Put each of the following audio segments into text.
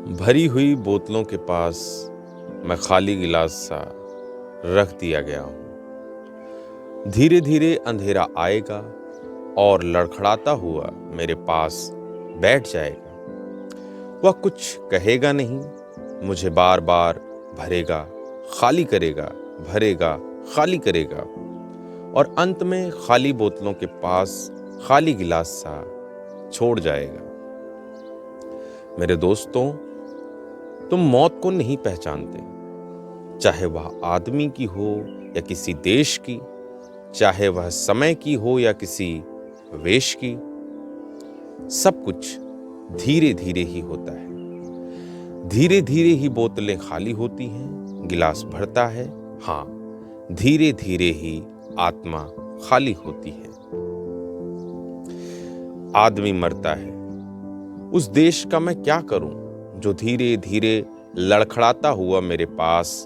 भरी हुई बोतलों के पास मैं खाली गिलास सा रख दिया गया हूं। धीरे धीरे अंधेरा आएगा और लड़खड़ाता हुआ मेरे पास बैठ जाएगा। वह कुछ कहेगा नहीं, मुझे बार बार भरेगा, खाली करेगा, भरेगा, खाली करेगा और अंत में खाली बोतलों के पास खाली गिलास सा छोड़ जाएगा। मेरे दोस्तों, तुम मौत को नहीं पहचानते, चाहे वह आदमी की हो या किसी देश की, चाहे वह समय की हो या किसी वेश की। सब कुछ धीरे धीरे ही होता है। धीरे धीरे ही बोतलें खाली होती हैं, गिलास भरता है। हाँ, धीरे धीरे ही आत्मा खाली होती है। आदमी मरता है। उस देश का मैं क्या करूं जो धीरे धीरे लड़खड़ाता हुआ मेरे पास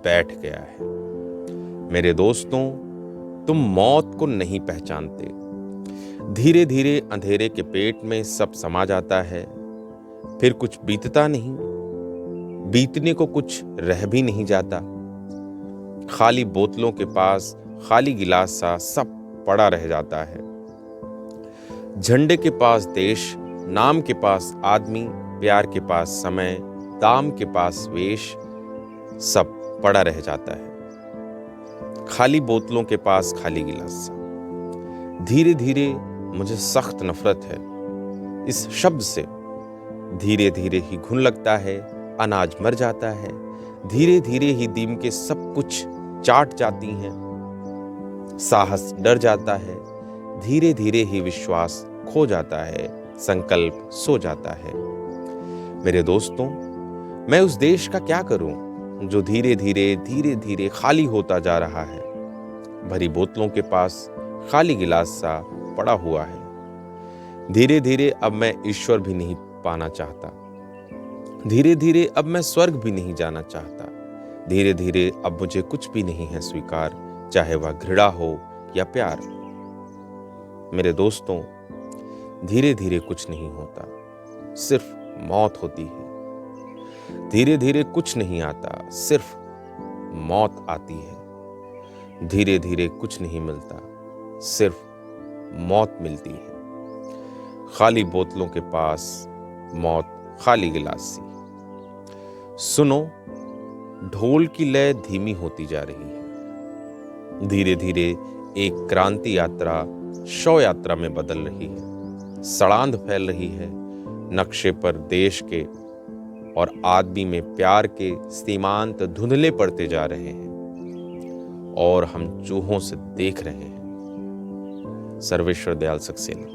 बैठ गया है। मेरे दोस्तों, तुम मौत को नहीं पहचानते। धीरे धीरे अंधेरे के पेट में सब समा जाता है, फिर कुछ बीतता नहीं, बीतने को कुछ रह भी नहीं जाता। खाली बोतलों के पास खाली गिलास सा सब पड़ा रह जाता है। झंडे के पास देश, नाम के पास आदमी, प्यार के पास समय, दाम के पास वेश, सब पड़ा रह जाता है। खाली बोतलों के पास खाली गिलास सा। धीरे धीरे मुझे सख्त नफरत है इस शब्द से। धीरे धीरे ही घुन लगता है, अनाज मर जाता है। धीरे धीरे ही दीम के सब कुछ चाट जाती हैं। साहस डर जाता है। धीरे धीरे ही विश्वास खो जाता है, संकल्प सो जाता है। मेरे दोस्तों, मैं उस देश का क्या करूं जो धीरे धीरे खाली होता जा रहा है। भरी बोतलों के पास खाली गिलास सा पड़ा हुआ है। धीरे धीरे अब मैं ईश्वर भी नहीं पाना चाहता। धीरे धीरे अब मैं स्वर्ग भी नहीं जाना चाहता। धीरे धीरे अब मुझे कुछ भी नहीं है स्वीकार, चाहे वह घृणा हो या प्यार। मेरे दोस्तों, धीरे धीरे कुछ नहीं होता, सिर्फ मौत होती है। धीरे धीरे कुछ नहीं आता, सिर्फ मौत आती है। धीरे धीरे कुछ नहीं मिलता, सिर्फ मौत मिलती है। खाली बोतलों के पास मौत खाली गिलास सी। सुनो, ढोल की लय धीमी होती जा रही है। धीरे धीरे एक क्रांति यात्रा शव यात्रा में बदल रही है। सड़ांध फैल रही है नक्शे पर देश के, और आदमी में प्यार के सीमांत धुंधले पड़ते जा रहे हैं और हम चूहों से देख रहे हैं। सर्वेश्वर दयाल सक्सेना।